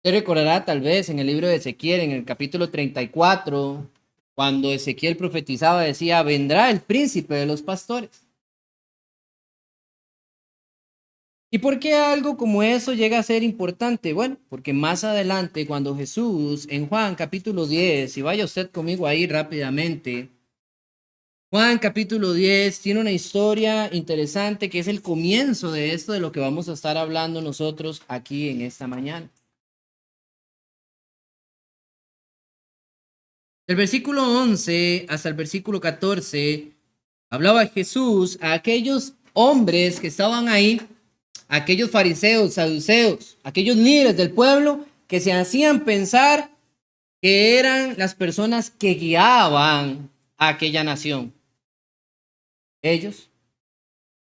Usted recordará tal vez en el libro de Ezequiel, en el capítulo 34, cuando Ezequiel profetizaba, decía, vendrá el príncipe de los pastores. ¿Y por qué algo como eso llega a ser importante? Bueno, porque más adelante, cuando Jesús, en Juan capítulo 10, y vaya usted conmigo ahí rápidamente, Juan capítulo 10 tiene una historia interesante que es el comienzo de esto de lo que vamos a estar hablando nosotros aquí en esta mañana. Del versículo 11 hasta el versículo 14, hablaba Jesús a aquellos hombres que estaban ahí, a aquellos fariseos, saduceos, aquellos líderes del pueblo que se hacían pensar que eran las personas que guiaban a aquella nación. Ellos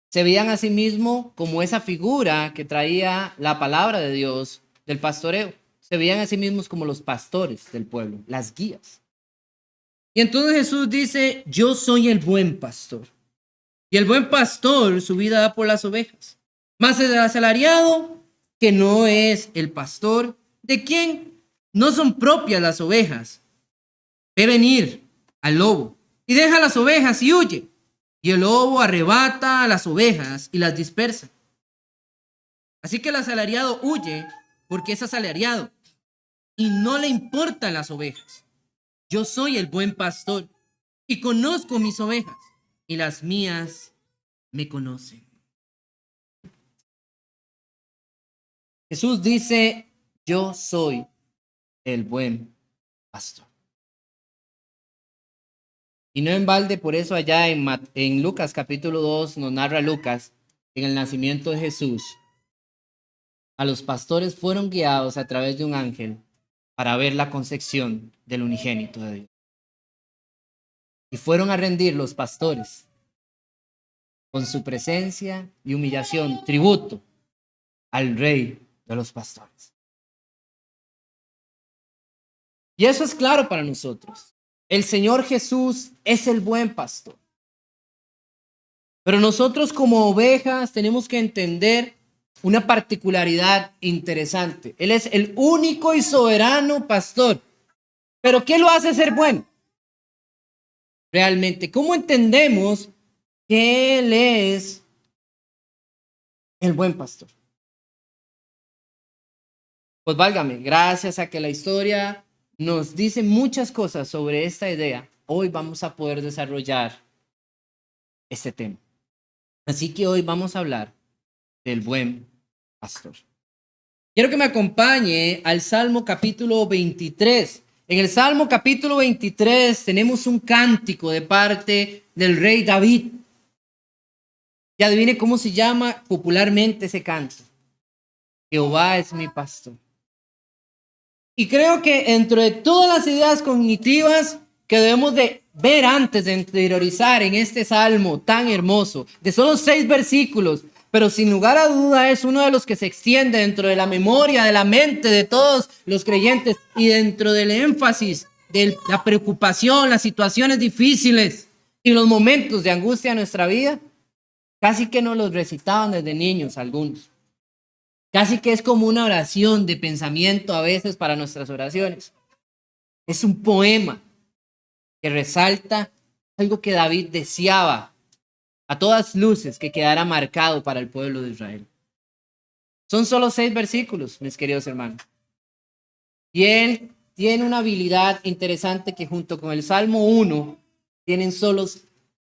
se veían a sí mismos como esa figura que traía la palabra de Dios del pastoreo. Se veían a sí mismos como los pastores del pueblo, las guías. Y entonces Jesús dice, yo soy el buen pastor. Y el buen pastor su vida da por las ovejas. Mas el asalariado, que no es el pastor, de quien no son propias las ovejas, ve venir al lobo y deja las ovejas y huye. Y el lobo arrebata a las ovejas y las dispersa. Así que el asalariado huye porque es asalariado y no le importan las ovejas. Yo soy el buen pastor y conozco mis ovejas y las mías me conocen. Jesús dice, yo soy el buen pastor. Y no en balde, por eso allá en Lucas capítulo 2 nos narra Lucas, en el nacimiento de Jesús, a los pastores fueron guiados a través de un ángel para ver la concepción del unigénito de Dios. Y fueron a rendir los pastores con su presencia y humillación, tributo al rey de los pastores. Y eso es claro para nosotros. El Señor Jesús es el buen pastor. Pero nosotros como ovejas tenemos que entender una particularidad interesante. Él es el único y soberano pastor. ¿Pero qué lo hace ser bueno? Realmente, ¿cómo entendemos que Él es el buen pastor? Pues válgame, gracias a que la historia nos dice muchas cosas sobre esta idea, hoy vamos a poder desarrollar este tema. Así que hoy vamos a hablar del buen pastor. Quiero que me acompañe al Salmo capítulo 23. En el Salmo capítulo 23 tenemos un cántico de parte del rey David. Y adivine cómo se llama popularmente ese canto. Jehová es mi pastor. Y creo que entre todas las ideas cognitivas que debemos de ver antes de interiorizar en este salmo tan hermoso, de solo 6 versículos, pero sin lugar a duda es uno de los que se extiende dentro de la memoria, de la mente de todos los creyentes y dentro del énfasis de la preocupación, las situaciones difíciles y los momentos de angustia en nuestra vida, casi que nos los recitaban desde niños algunos. Casi que es como una oración de pensamiento a veces para nuestras oraciones. Es un poema que resalta algo que David deseaba a todas luces que quedara marcado para el pueblo de Israel. Son solo 6 versículos, mis queridos hermanos. Y él tiene una habilidad interesante que junto con el Salmo 1 tienen solo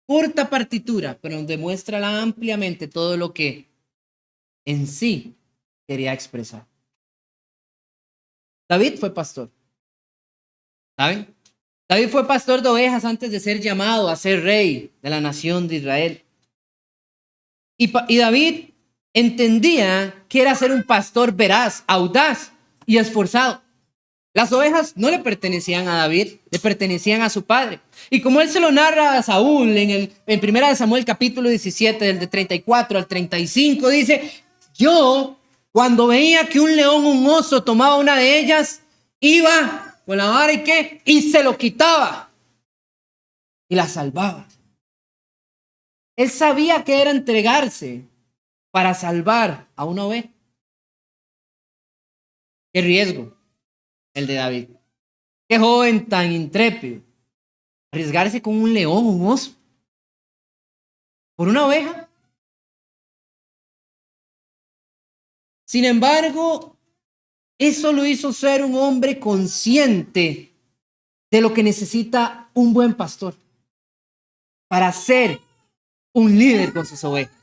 corta partitura, pero nos demuestra ampliamente todo lo que en sí quería expresar. David fue pastor, ¿saben? David fue pastor de ovejas antes de ser llamado a ser rey de la nación de Israel. Y David entendía que era ser un pastor veraz, audaz y esforzado. Las ovejas no le pertenecían a David, le pertenecían a su padre. Y como él se lo narra a Saúl en 1 Samuel capítulo 17, del de 34 al 35, dice, yo cuando veía que un león o un oso tomaba una de ellas, iba con la vara y se lo quitaba y la salvaba. Él sabía que era entregarse para salvar a una oveja. Qué riesgo el de David. Qué joven tan intrépido. Arriesgarse con un león, un oso, por una oveja. Sin embargo, eso lo hizo ser un hombre consciente de lo que necesita un buen pastor para ser un líder con sus ovejas.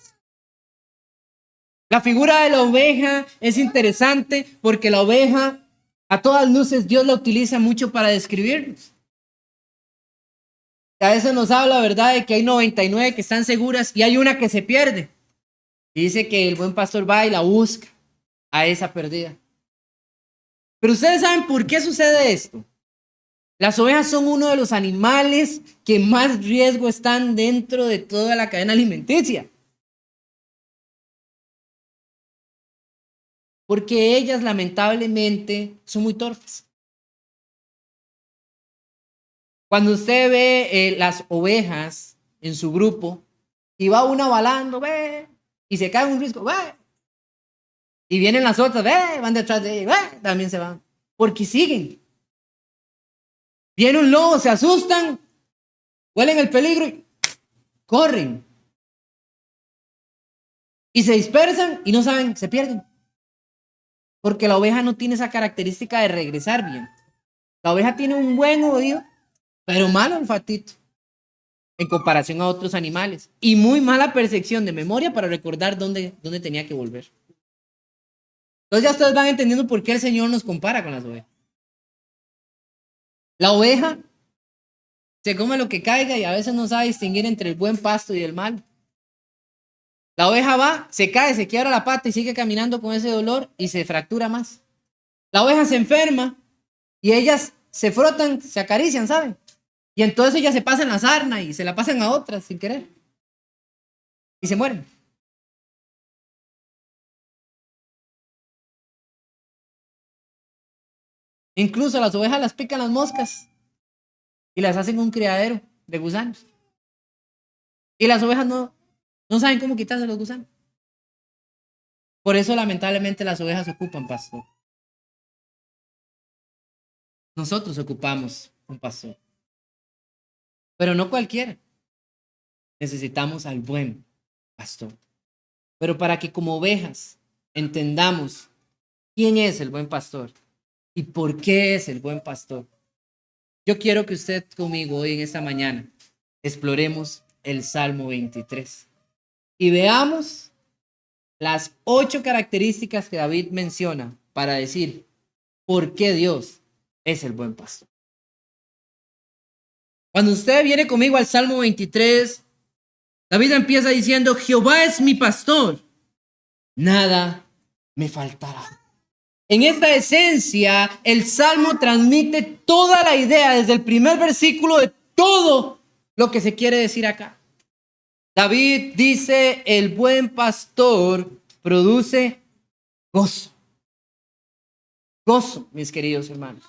La figura de la oveja es interesante porque la oveja, a todas luces, Dios la utiliza mucho para describirnos. A veces nos habla, ¿verdad?, de que hay 99 que están seguras y hay una que se pierde. Y dice que el buen pastor va y la busca a esa perdida. Pero ustedes saben por qué sucede esto. Las ovejas son uno de los animales que más riesgo están dentro de toda la cadena alimenticia. Porque ellas lamentablemente son muy torpes. Cuando usted ve las ovejas en su grupo y va una balando, ve, y se cae en un risco, ve, y vienen las otras, ve, van detrás de ella, ve, también se van, porque siguen. Viene un lobo, se asustan, huelen el peligro y corren. Y se dispersan y no saben, se pierden. Porque la oveja no tiene esa característica de regresar bien. La oveja tiene un buen oído, pero mal olfatito en comparación a otros animales. Y muy mala percepción de memoria para recordar dónde tenía que volver. Entonces ya ustedes van entendiendo por qué el Señor nos compara con las ovejas. La oveja se come lo que caiga y a veces no sabe distinguir entre el buen pasto y el mal. La oveja va, se cae, se quiebra la pata y sigue caminando con ese dolor y se fractura más. La oveja se enferma y ellas se frotan, se acarician, ¿saben? Y entonces ellas se pasan la sarna y se la pasan a otras sin querer. Y se mueren. Incluso las ovejas las pican las moscas y las hacen un criadero de gusanos. Y las ovejas no saben cómo quitarse los gusanos. Por eso lamentablemente las ovejas ocupan pastor. Nosotros ocupamos un pastor. Pero no cualquiera. Necesitamos al buen pastor. Pero para que como ovejas entendamos quién es el buen pastor y por qué es el buen pastor, yo quiero que usted conmigo hoy en esta mañana exploremos el Salmo 23 y veamos las 8 características que David menciona para decir por qué Dios es el buen pastor. Cuando usted viene conmigo al Salmo 23, David empieza diciendo: Jehová es mi pastor, nada me faltará. En esta esencia, el Salmo transmite toda la idea desde el primer versículo de todo lo que se quiere decir acá. David dice: el buen pastor produce gozo. Gozo, mis queridos hermanos.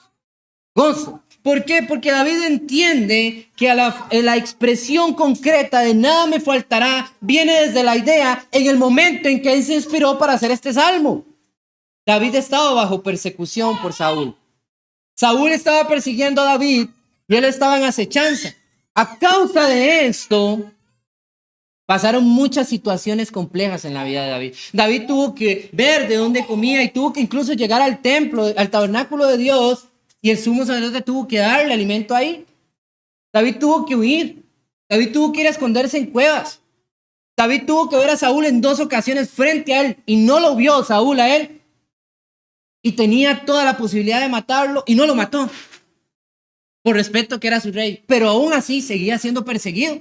Gozo. ¿Por qué? Porque David entiende que la expresión concreta de nada me faltará viene desde la idea en el momento en que él se inspiró para hacer este salmo. David estaba bajo persecución por Saúl. Saúl estaba persiguiendo a David y él estaba en acechanza. A causa de esto, pasaron muchas situaciones complejas en la vida de David. David tuvo que ver de dónde comía y tuvo que incluso llegar al templo, al tabernáculo de Dios, y el sumo sacerdote tuvo que darle alimento ahí. David tuvo que huir. David tuvo que ir a esconderse en cuevas. David tuvo que ver a Saúl en 2 ocasiones frente a él y no lo vio Saúl a él. Y tenía toda la posibilidad de matarlo y no lo mató. Por respeto que era su rey. Pero aún así seguía siendo perseguido.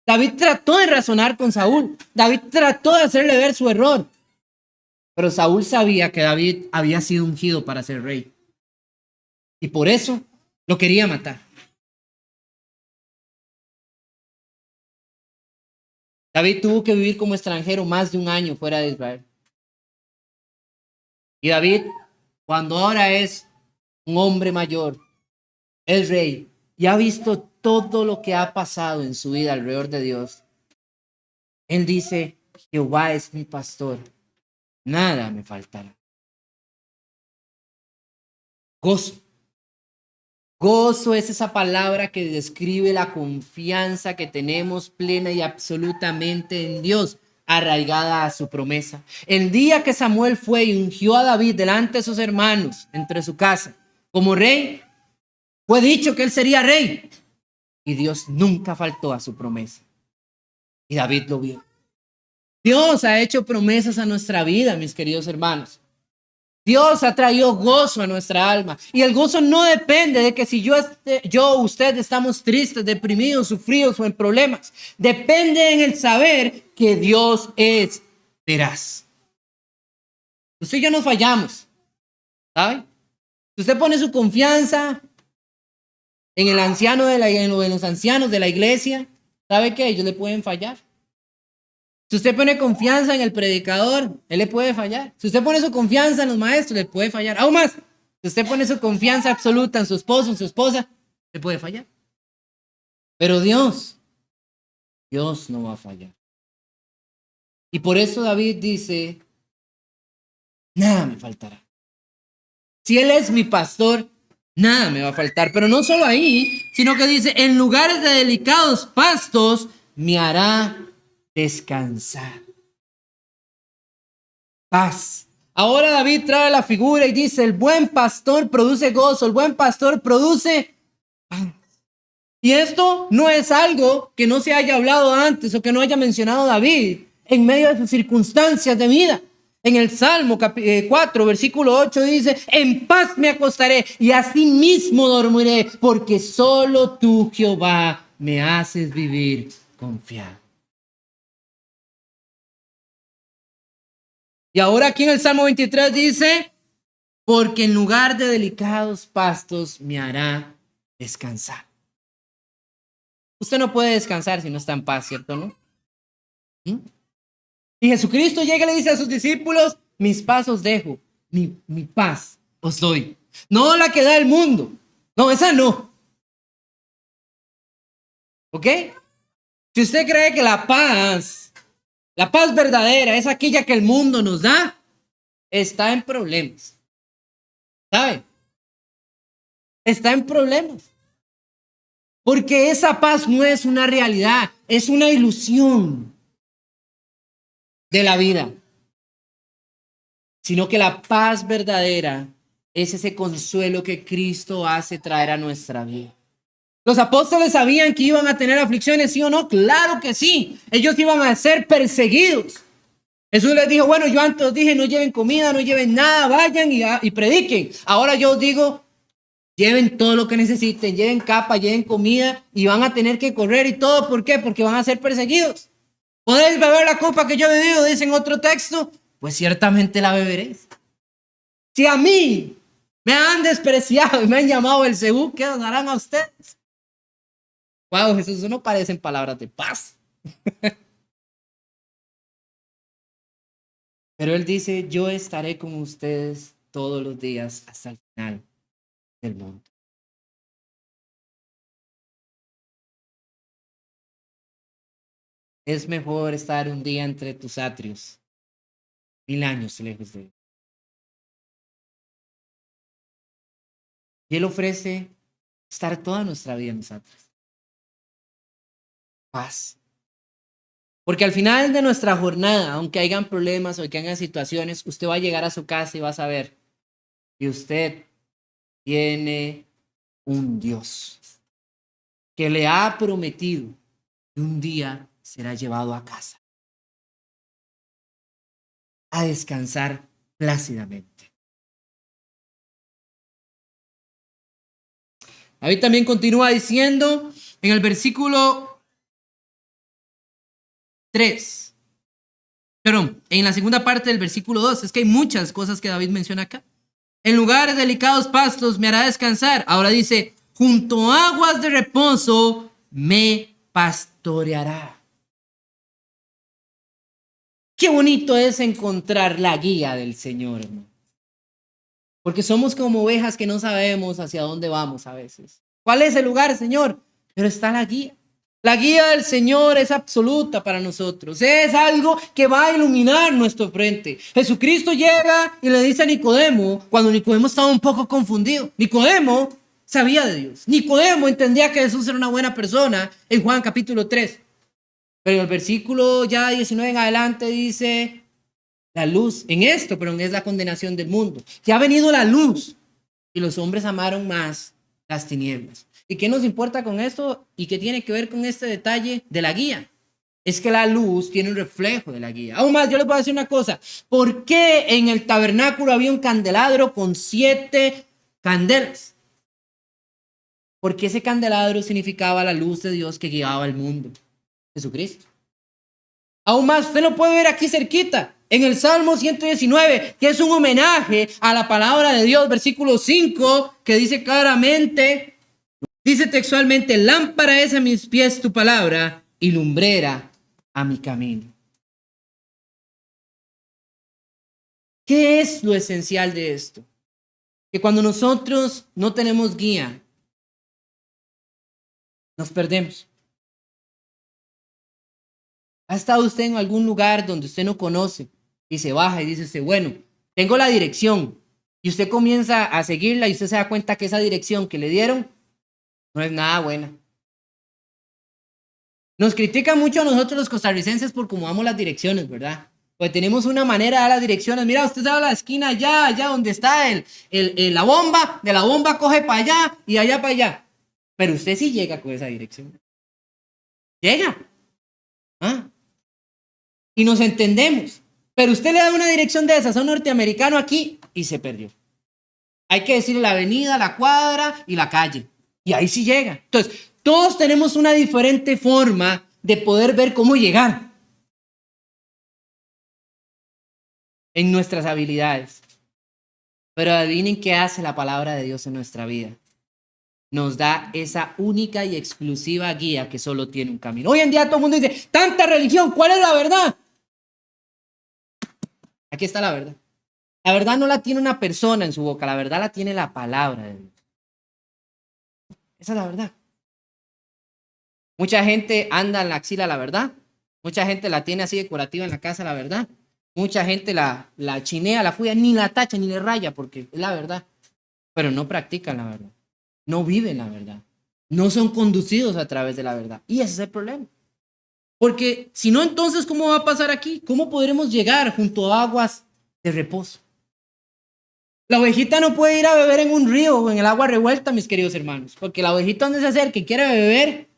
David trató de razonar con Saúl. David trató de hacerle ver su error. Pero Saúl sabía que David había sido ungido para ser rey. Y por eso lo quería matar. David tuvo que vivir como extranjero más de 1 año fuera de Israel. Y David, cuando ahora es un hombre mayor, es rey, y ha visto todo lo que ha pasado en su vida alrededor de Dios, él dice: Jehová es mi pastor, nada me faltará. Gozo. Gozo es esa palabra que describe la confianza que tenemos plena y absolutamente en Dios, arraigada a su promesa. El día que Samuel fue y ungió a David delante de sus hermanos, entre su casa, como rey, fue dicho que él sería rey. Y Dios nunca faltó a su promesa. Y David lo vio. Dios ha hecho promesas a nuestra vida, mis queridos hermanos. Dios ha traído gozo a nuestra alma. Y el gozo no depende de que si usted estamos tristes, deprimidos, sufridos o en problemas. Depende en el saber que Dios es veraz. Usted y yo no fallamos, ¿sabe? Si usted pone su confianza en el anciano en los ancianos de la iglesia, ¿sabe qué? Ellos le pueden fallar. Si usted pone confianza en el predicador, él le puede fallar. Si usted pone su confianza en los maestros, le puede fallar. Aún más, si usted pone su confianza absoluta en su esposo, en su esposa, le puede fallar. Pero Dios no va a fallar. Y por eso David dice, nada me faltará. Si Él es mi pastor, nada me va a faltar. Pero no solo ahí, sino que dice, en lugares de delicados pastos me hará descansar. Paz. Ahora David trae la figura y dice, el buen pastor produce gozo, el buen pastor produce paz. Y esto no es algo que no se haya hablado antes o que no haya mencionado David en medio de sus circunstancias de vida. En el Salmo 4, versículo 8 dice, en paz me acostaré y así mismo dormiré, porque solo tú, Jehová, me haces vivir confiado. Y ahora aquí en el Salmo 23 dice, porque en lugar de delicados pastos me hará descansar. Usted no puede descansar si no está en paz, ¿cierto, no? Y Jesucristo llega y le dice a sus discípulos, mis pasos dejo, mi paz os doy. No la que da el mundo. No, esa no. ¿Ok? Si usted cree que la paz verdadera es aquella que el mundo nos da, está en problemas. ¿Sabe? Está en problemas. Porque esa paz no es una realidad, es una ilusión de la vida. Sino que la paz verdadera es ese consuelo que Cristo hace traer a nuestra vida. ¿Los apóstoles sabían que iban a tener aflicciones, sí o no? Claro que sí. Ellos iban a ser perseguidos. Jesús les dijo, bueno, yo antes os dije, no lleven comida, no lleven nada, vayan y prediquen. Ahora yo os digo, lleven todo lo que necesiten, lleven capa, lleven comida y van a tener que correr y todo. ¿Por qué? Porque van a ser perseguidos. ¿Podéis beber la copa que yo he bebido? Dice en otro texto. Pues ciertamente la beberéis. Si a mí me han despreciado y me han llamado Belzebú, ¿qué os harán a ustedes? Wow, Jesús, eso no parecen palabras de paz. Pero Él dice, yo estaré con ustedes todos los días hasta el final del mundo. Es mejor estar un día entre tus atrios, 1000 años lejos de Él. Y Él ofrece estar toda nuestra vida en los atrios. Paz. Porque al final de nuestra jornada, aunque hayan problemas o que hayan situaciones, usted va a llegar a su casa y va a saber que usted tiene un Dios que le ha prometido que un día será llevado a casa a descansar plácidamente. David también continúa diciendo en el versículo 3, perdón, en la segunda parte del versículo 2, es que hay muchas cosas que David menciona acá. En lugares de delicados pastos me hará descansar. Ahora dice, junto a aguas de reposo me pastoreará. Qué bonito es encontrar la guía del Señor, hermano. Porque somos como ovejas que no sabemos hacia dónde vamos a veces. ¿Cuál es el lugar, Señor? Pero está la guía. La guía del Señor es absoluta para nosotros. Es algo que va a iluminar nuestro frente. Jesucristo llega y le dice a Nicodemo, cuando Nicodemo estaba un poco confundido. Nicodemo sabía de Dios. Nicodemo entendía que Jesús era una buena persona en Juan capítulo 3. Pero el versículo ya 19 en adelante dice, la luz, en esto, pero es la condenación del mundo. Que ha venido la luz y los hombres amaron más las tinieblas. ¿Y qué nos importa con esto? ¿Y qué tiene que ver con este detalle de la guía? Es que la luz tiene un reflejo de la guía. Aún más, yo les voy a decir una cosa. ¿Por qué en el tabernáculo había un candelabro con 7 candelas? Porque ese candelabro significaba la luz de Dios que guiaba el mundo. Jesucristo. Aún más, usted lo puede ver aquí cerquita, en el Salmo 119, que es un homenaje a la palabra de Dios, versículo 5, que dice claramente, dice textualmente, lámpara es a mis pies tu palabra y lumbrera a mi camino. ¿Qué es lo esencial de esto? Que cuando nosotros no tenemos guía, nos perdemos. ¿Ha estado usted en algún lugar donde usted no conoce y se baja y dice usted, bueno, tengo la dirección, y usted comienza a seguirla y usted se da cuenta que esa dirección que le dieron no es nada buena? Nos critican mucho a nosotros los costarricenses por cómo damos las direcciones, ¿verdad? Pues tenemos una manera de dar las direcciones. Mira, usted sabe la esquina allá donde está la bomba, de la bomba coge para allá y allá para allá. Pero usted sí llega con esa dirección. Llega. ¿Ah? Y nos entendemos. Pero usted le da una dirección de esas a un norteamericano aquí y se perdió. Hay que decirle la avenida, la cuadra y la calle. Y ahí sí llega. Entonces, todos tenemos una diferente forma de poder ver cómo llegar en nuestras habilidades. Pero adivinen qué hace la palabra de Dios en nuestra vida. Nos da esa única y exclusiva guía que solo tiene un camino. Hoy en día todo el mundo dice, tanta religión, ¿cuál es la verdad? Aquí está la verdad. La verdad no la tiene una persona en su boca, la verdad la tiene la palabra de Dios. Esa es la verdad. Mucha gente anda en la axila, la verdad. Mucha gente la tiene así decorativa en la casa, la verdad. Mucha gente la chinea, la fuya, ni la tacha, ni le raya, porque es la verdad. Pero no practican la verdad. No viven la verdad. No son conducidos a través de la verdad. Y ese es el problema. Porque si no, entonces, ¿cómo va a pasar aquí? ¿Cómo podremos llegar junto a aguas de reposo? La ovejita no puede ir a beber en un río o en el agua revuelta, mis queridos hermanos. Porque la ovejita donde se acerca y quiere beber,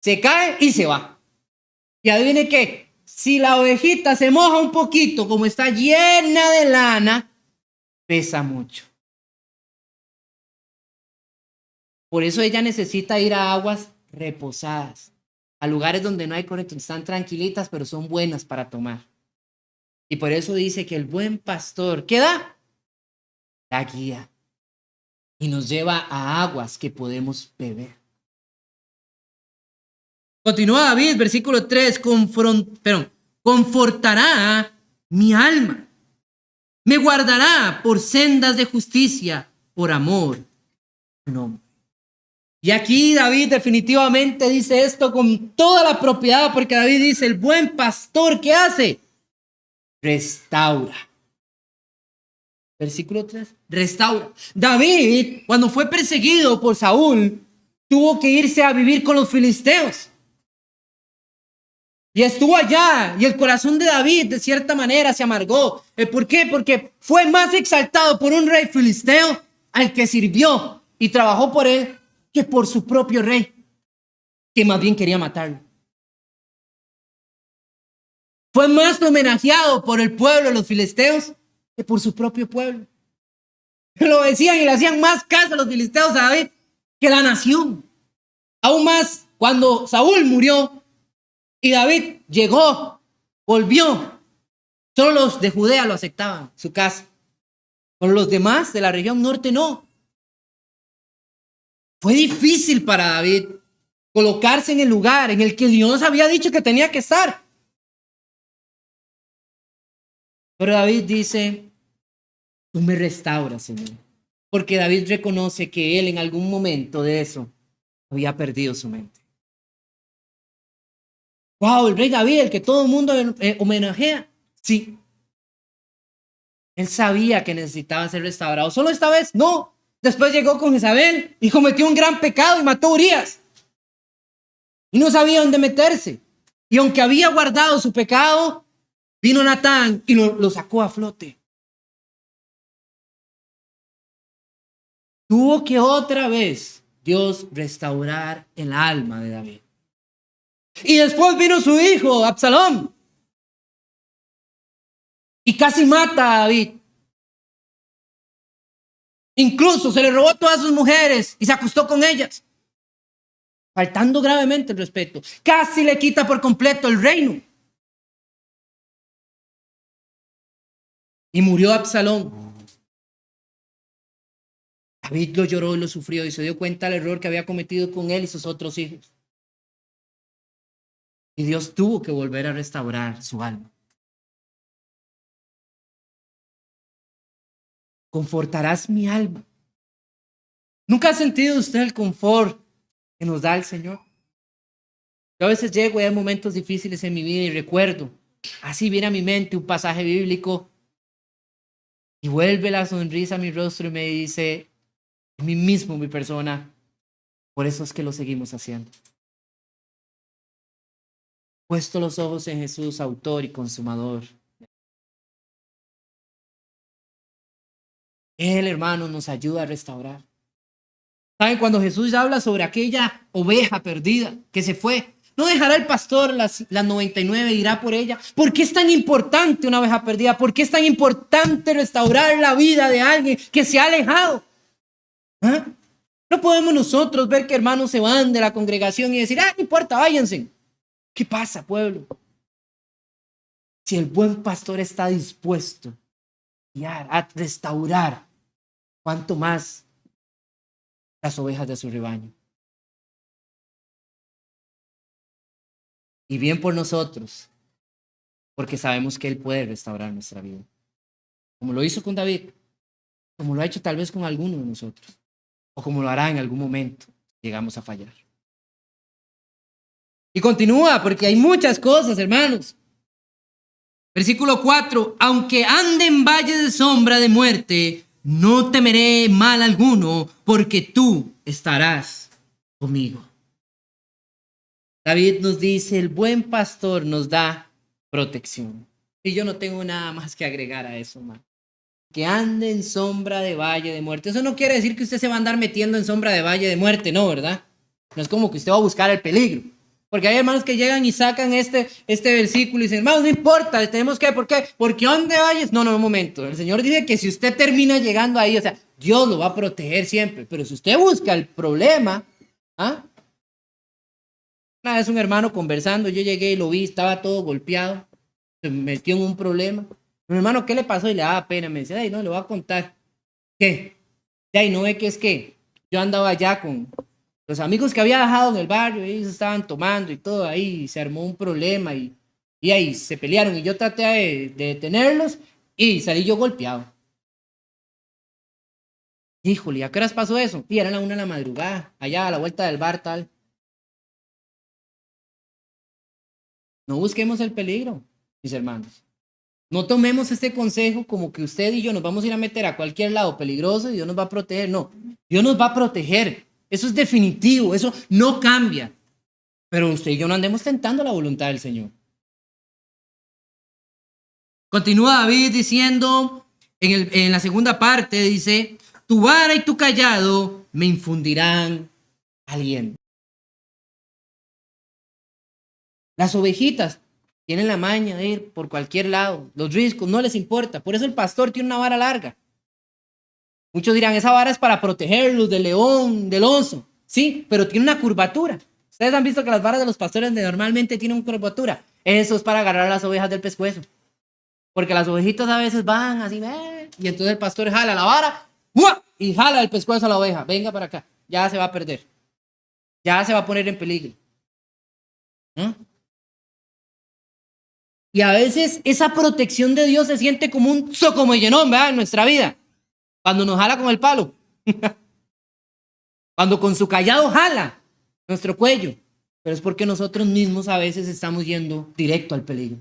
se cae y se va. Y adivine qué, si la ovejita se moja un poquito, como está llena de lana, pesa mucho. Por eso ella necesita ir a aguas reposadas, a lugares donde no hay corriente, están tranquilitas, pero son buenas para tomar. Y por eso dice que el buen pastor, ¿qué da? La guía. Y nos lleva a aguas que podemos beber. Continúa David, versículo 3, confortará mi alma. Me guardará por sendas de justicia, por amor a su nombre. Y aquí David definitivamente dice esto con toda la propiedad, porque David dice, el buen pastor, ¿qué hace? Restaura. Versículo 3, restaura. David, cuando fue perseguido por Saúl, tuvo que irse a vivir con los filisteos. Y estuvo allá, y el corazón de David de cierta manera se amargó. ¿Por qué? Porque fue más exaltado por un rey filisteo al que sirvió y trabajó por él que por su propio rey, que más bien quería matarlo. Fue más homenajeado por el pueblo de los filisteos que por su propio pueblo. Lo decían y le hacían más caso a los filisteos a David que la nación. Aún más cuando Saúl murió y David llegó, volvió. Solo los de Judea lo aceptaban, su casa. Pero los demás de la región norte no. Fue difícil para David colocarse en el lugar en el que Dios había dicho que tenía que estar. Pero David dice, tú me restauras, Señor. Porque David reconoce que él en algún momento de eso había perdido su mente. Wow, el rey David, el que todo el mundo homenajea. Sí. Él sabía que necesitaba ser restaurado. Solo esta vez, no. Después llegó con Jezabel y cometió un gran pecado y mató a Urías. Y no sabía dónde meterse. Y aunque había guardado su pecado, vino Natán y lo sacó a flote. Tuvo que otra vez Dios restaurar el alma de David. Y después vino su hijo, Absalón. Y casi mata a David. Incluso se le robó todas sus mujeres y se acostó con ellas, faltando gravemente el respeto. Casi le quita por completo el reino. Y murió Absalón. David lo lloró y lo sufrió y se dio cuenta del error que había cometido con él y sus otros hijos. Y Dios tuvo que volver a restaurar su alma. Confortarás mi alma. ¿Nunca ha sentido usted el confort que nos da el Señor? Yo a veces llego y hay momentos difíciles en mi vida y recuerdo, así viene a mi mente un pasaje bíblico y vuelve la sonrisa a mi rostro y me dice, a mí mismo, mi persona, por eso es que lo seguimos haciendo. Puesto los ojos en Jesús, autor y consumador. Él, hermano, nos ayuda a restaurar. ¿Saben? Cuando Jesús habla sobre aquella oveja perdida que se fue, no dejará el pastor las 99 e irá por ella. ¿Por qué es tan importante una oveja perdida? ¿Por qué es tan importante restaurar la vida de alguien que se ha alejado? ¿Ah? No podemos nosotros ver que hermanos se van de la congregación y decir, no importa, váyanse. ¿Qué pasa, pueblo? Si el buen pastor está dispuesto a restaurar, ¿cuánto más las ovejas de su rebaño? Y bien por nosotros, porque sabemos que Él puede restaurar nuestra vida. Como lo hizo con David, como lo ha hecho tal vez con alguno de nosotros, o como lo hará en algún momento, llegamos a fallar. Y continúa, porque hay muchas cosas, hermanos. Versículo 4, aunque ande en valle de sombra de muerte, no temeré mal alguno, porque tú estarás conmigo. David nos dice, el buen pastor nos da protección. Y yo no tengo nada más que agregar a eso, man. Que ande en sombra de valle de muerte. Eso no quiere decir que usted se va a andar metiendo en sombra de valle de muerte, no, ¿verdad? No es como que usted va a buscar el peligro. Porque hay hermanos que llegan y sacan este versículo y dicen, hermanos, no importa, tenemos que, ¿por qué? Porque ¿dónde vayas? No, un momento. El Señor dice que si usted termina llegando ahí, o sea, Dios lo va a proteger siempre. Pero si usted busca el problema, ¿ah? Una vez un hermano conversando, yo llegué y lo vi, estaba todo golpeado, se metió en un problema. Mi hermano, ¿qué le pasó? Y le daba pena, me decía, ay, no, le voy a contar. ¿Qué? Ay, no ve que es que yo andaba allá con los amigos que había dejado en el barrio, ellos estaban tomando y todo ahí, y se armó un problema y ahí se pelearon y yo traté de detenerlos y salí yo golpeado. Híjole, ¿a qué horas pasó eso? Y era la 1 de la madrugada, allá a la vuelta del bar tal. No busquemos el peligro, mis hermanos. No tomemos este consejo como que usted y yo nos vamos a ir a meter a cualquier lado peligroso y Dios nos va a proteger. No, Dios nos va a proteger. Eso es definitivo, eso no cambia. Pero usted y yo no andemos tentando la voluntad del Señor. Continúa David diciendo en la segunda parte, dice, tu vara y tu callado me infundirán aliento. Las ovejitas tienen la maña de ir por cualquier lado. Los riscos no les importa. Por eso el pastor tiene una vara larga. Muchos dirán, esa vara es para protegerlos del león, del oso. Sí, pero tiene una curvatura. Ustedes han visto que las varas de los pastores normalmente tienen una curvatura. Eso es para agarrar a las ovejas del pescuezo. Porque las ovejitas a veces van así, y entonces el pastor jala la vara y jala el pescuezo a la oveja. Venga para acá. Ya se va a perder. Ya se va a poner en peligro. ¿Mm? Y a veces esa protección de Dios se siente como un socomellenón, ¿verdad? En nuestra vida. Cuando nos jala con el palo. Cuando con su callado jala nuestro cuello. pero es porque nosotros mismos a veces estamos yendo directo al peligro.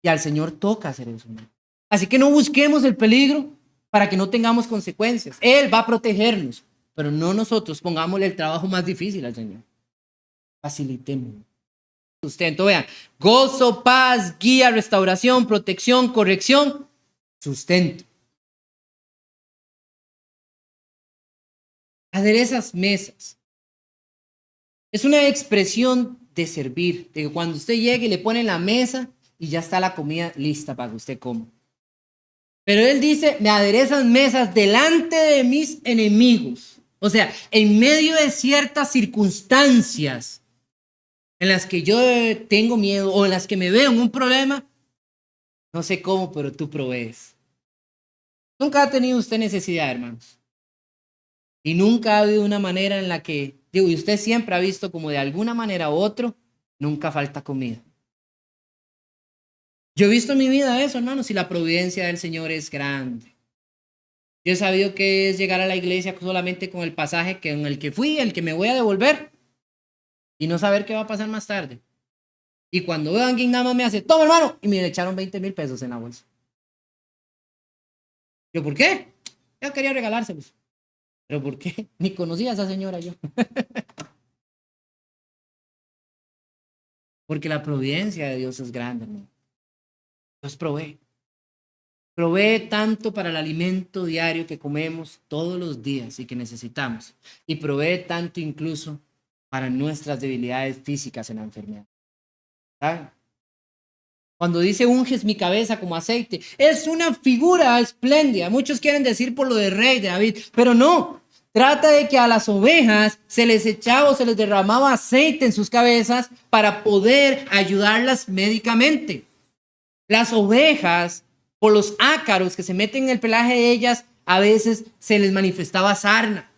Y al Señor toca hacer eso, ¿no? Así que no busquemos el peligro para que no tengamos consecuencias. Él va a protegernos, pero no nosotros pongámosle el trabajo más difícil al Señor. Facilitemos. Sustento, vean, gozo, paz, guía, restauración, protección, corrección, sustento. Aderezas mesas. Es una expresión de servir, de que cuando usted llegue y le pone la mesa y ya está la comida lista para que usted coma. Pero él dice, me aderezas mesas delante de mis enemigos. O sea, en medio de ciertas circunstancias en las que yo tengo miedo o en las que me veo en un problema, no sé cómo, pero tú provees. Nunca ha tenido usted necesidad, hermanos. Y nunca ha habido una manera en la que, digo, y usted siempre ha visto como de alguna manera u otra, nunca falta comida. Yo he visto en mi vida eso, hermanos, y la providencia del Señor es grande. Yo he sabido que es llegar a la iglesia solamente con el pasaje en el que fui, el que me voy a devolver, y no saber qué va a pasar más tarde. Y cuando veo a alguien nada más me hace, toma hermano, y me echaron 20,000 pesos en la bolsa. Yo, ¿por qué? Yo quería regalárselos. ¿Pero por qué? Ni conocía a esa señora yo. Porque la providencia de Dios es grande, hermano. Dios provee. Provee tanto para el alimento diario que comemos todos los días y que necesitamos. Y provee tanto incluso para nuestras debilidades físicas en la enfermedad. ¿Saben? Cuando dice unges mi cabeza como aceite, es una figura espléndida. Muchos quieren decir por lo de rey de David, pero no. Trata de que a las ovejas se les echaba o se les derramaba aceite en sus cabezas para poder ayudarlas médicamente. Las ovejas, por los ácaros que se meten en el pelaje de ellas, a veces se les manifestaba sarna.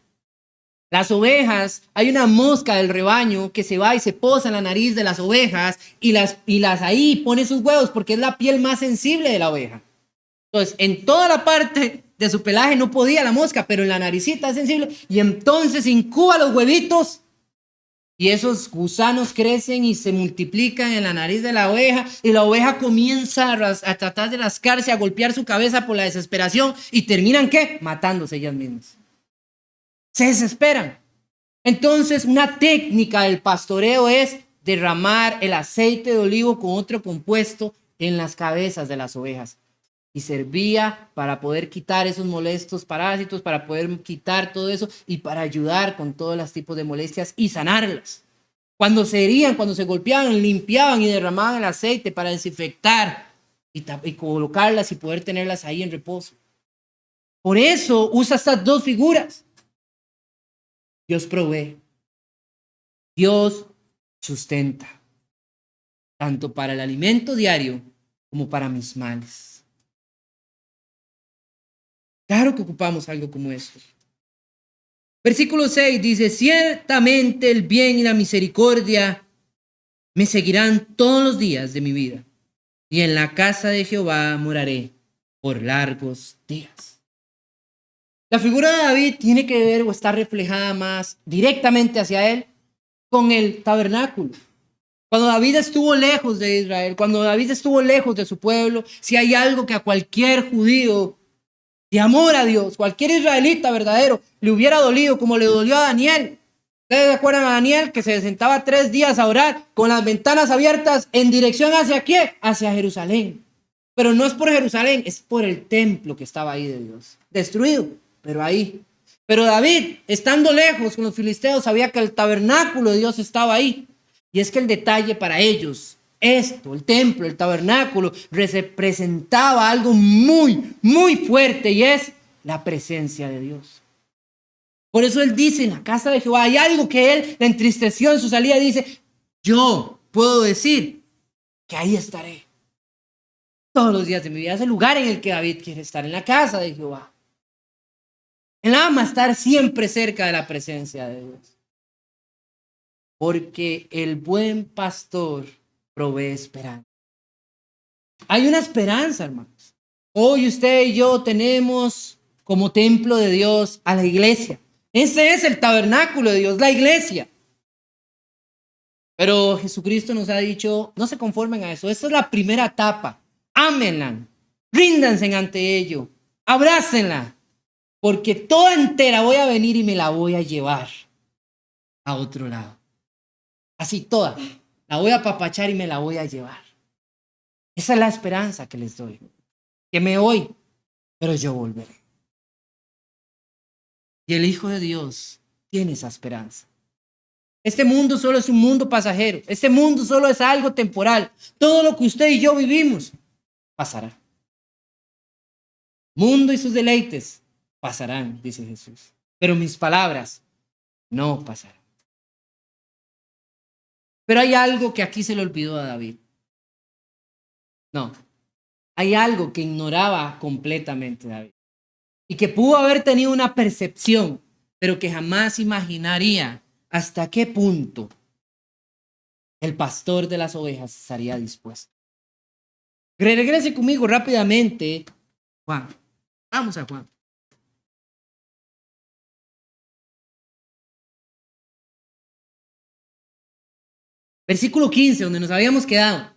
Las ovejas, hay una mosca del rebaño que se va y se posa en la nariz de las ovejas y las ahí pone sus huevos porque es la piel más sensible de la oveja. Entonces, en toda la parte de su pelaje no podía la mosca, pero en la naricita es sensible y entonces incuba los huevitos y esos gusanos crecen y se multiplican en la nariz de la oveja y la oveja comienza a tratar de rascarse, a golpear su cabeza por la desesperación y terminan, ¿qué? Matándose ellas mismas. Se desesperan. Entonces, una técnica del pastoreo es derramar el aceite de olivo con otro compuesto en las cabezas de las ovejas. Y servía para poder quitar esos molestos parásitos, para poder quitar todo eso y para ayudar con todos los tipos de molestias y sanarlas. Cuando se herían, cuando se golpeaban, limpiaban y derramaban el aceite para desinfectar y colocarlas y poder tenerlas ahí en reposo. Por eso usa estas dos figuras. Dios provee. Dios sustenta. Tanto para el alimento diario como para mis males. Claro que ocupamos algo como esto. Versículo 6 dice, ciertamente el bien y la misericordia me seguirán todos los días de mi vida, y en la casa de Jehová moraré por largos días. La figura de David tiene que ver o está reflejada más directamente hacia él con el tabernáculo. Cuando David estuvo lejos de Israel, cuando David estuvo lejos de su pueblo, si hay algo que a cualquier judío de amor a Dios, cualquier israelita verdadero, le hubiera dolido como le dolió a Daniel. ¿Ustedes se acuerdan a Daniel que se sentaba 3 días a orar con las ventanas abiertas en dirección hacia qué? Hacia Jerusalén. Pero no es por Jerusalén, es por el templo que estaba ahí de Dios. Destruido, pero ahí. Pero David, estando lejos con los filisteos, sabía que el tabernáculo de Dios estaba ahí. Y es que el detalle para ellos, esto, el templo, el tabernáculo, representaba algo muy, muy fuerte y es la presencia de Dios. Por eso él dice en la casa de Jehová, hay algo que él le entristeció en su salida y dice, yo puedo decir que ahí estaré todos los días de mi vida. Es el lugar en el que David quiere estar, en la casa de Jehová. Él ama estar siempre cerca de la presencia de Dios. Porque el buen pastor provee esperanza. Hay una esperanza, hermanos. Hoy usted y yo tenemos como templo de Dios a la iglesia. Ese es el tabernáculo de Dios, la iglesia. Pero Jesucristo nos ha dicho, no se conformen a eso. Esta es la primera etapa. Ámenla, ríndanse ante ello, abrácenla, porque toda entera voy a venir y me la voy a llevar a otro lado. Así toda. La voy a apapachar y me la voy a llevar. Esa es la esperanza que les doy. Que me voy, pero yo volveré. Y el Hijo de Dios tiene esa esperanza. Este mundo solo es un mundo pasajero. Este mundo solo es algo temporal. Todo lo que usted y yo vivimos pasará. Mundo y sus deleites pasarán, dice Jesús. Pero mis palabras no pasarán. Pero hay algo que aquí se le olvidó a David. No, hay algo que ignoraba completamente David. Y que pudo haber tenido una percepción, pero que jamás imaginaría hasta qué punto el pastor de las ovejas estaría dispuesto. Regrese conmigo rápidamente, Juan. Vamos a Juan. Versículo 15, donde nos habíamos quedado.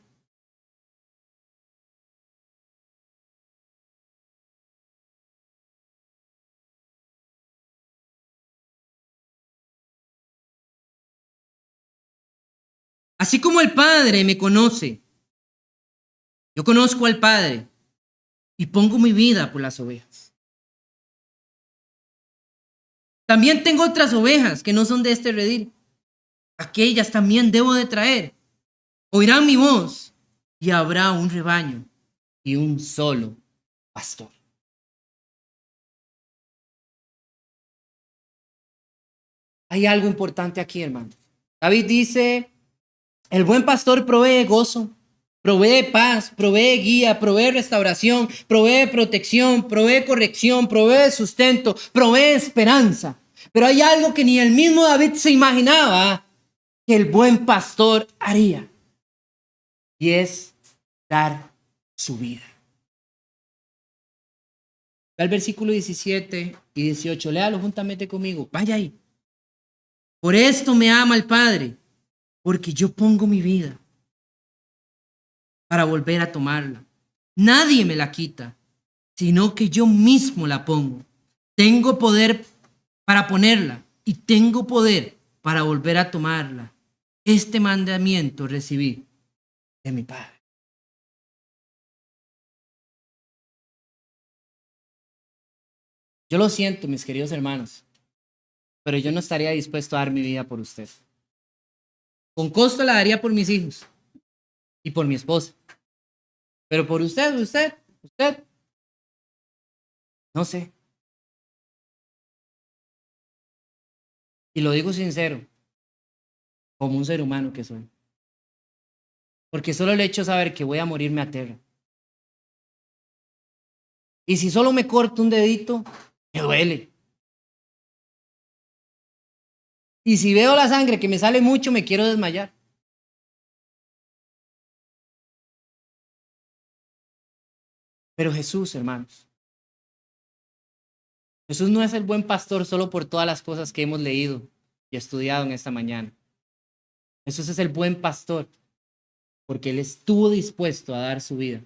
Así como el Padre me conoce, yo conozco al Padre y pongo mi vida por las ovejas. También tengo otras ovejas que no son de este redil. Aquellas también debo de traer. Oirán mi voz y habrá un rebaño y un solo pastor. Hay algo importante aquí, hermano. David dice, el buen pastor provee gozo, provee paz, provee guía, provee restauración, provee protección, provee corrección, provee sustento, provee esperanza. Pero hay algo que ni el mismo David se imaginaba que el buen pastor haría. Y es dar su vida. Ve al versículo 17 y 18. Léalo juntamente conmigo. Vaya ahí. Por esto me ama el Padre, porque yo pongo mi vida para volver a tomarla. Nadie me la quita, sino que yo mismo la pongo. Tengo poder para ponerla y tengo poder para volver a tomarla. Este mandamiento recibí de mi Padre. Yo lo siento, mis queridos hermanos, pero yo no estaría dispuesto a dar mi vida por usted. Con costo la daría por mis hijos y por mi esposa. Pero por usted, no sé. Y lo digo sincero, como un ser humano que soy. Porque solo el hecho de saber que voy a morir me aterra. Y si solo me corto un dedito, me duele. Y si veo la sangre que me sale mucho, me quiero desmayar. Pero Jesús, hermanos, Jesús no es el buen pastor solo por todas las cosas que hemos leído y estudiado en esta mañana. Jesús es el buen pastor porque Él estuvo dispuesto a dar su vida.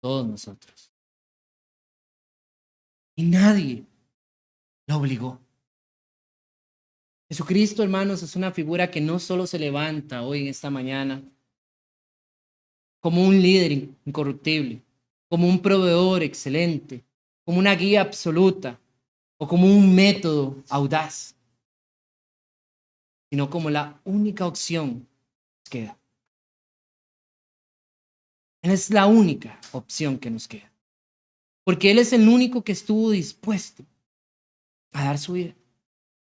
Todos nosotros. Y nadie lo obligó. Jesucristo, hermanos, es una figura que no solo se levanta hoy en esta mañana como un líder incorruptible, como un proveedor excelente, como una guía absoluta o como un método audaz, sino como la única opción que queda. Él es la única opción que nos queda, porque Él es el único que estuvo dispuesto a dar su vida.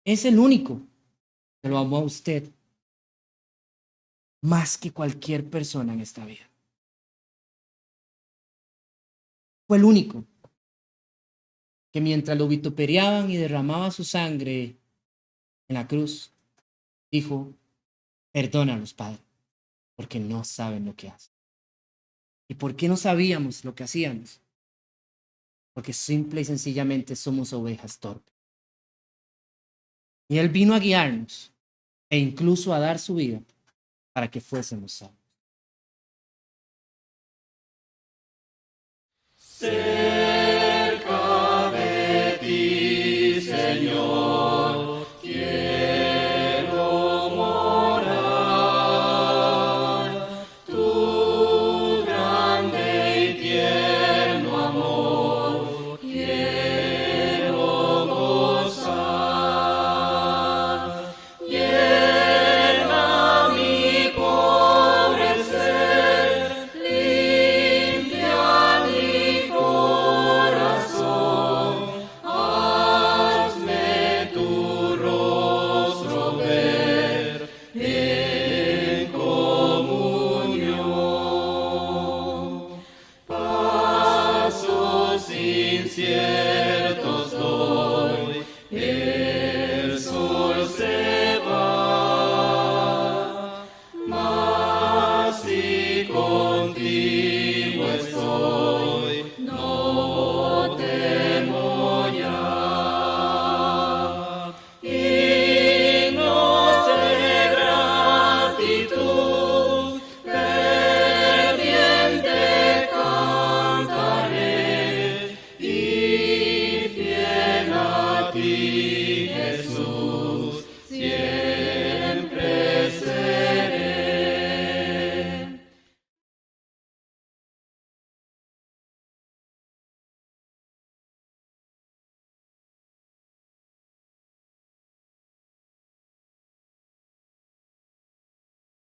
Es el único que lo amó a usted más que cualquier persona en esta vida. Fue el único que mientras lo vituperiaban y derramaba su sangre en la cruz, dijo, perdónalos, Padre, porque no saben lo que hacen. ¿Y por qué no sabíamos lo que hacíamos? Porque simple y sencillamente somos ovejas torpes. Y Él vino a guiarnos e incluso a dar su vida para que fuésemos salvos. Cerca de ti, Señor, quiero morar. Tu grande y tierno amor quiero gozar. Llena mi pobre ser, limpia mi corazón, hazme tu rostro ver en comunión. Pasos inciertos doy, el sol se va, mas si contigo estoy, no temo ya. Himnos de gratitud, ferviente cantaré, y fiel a ti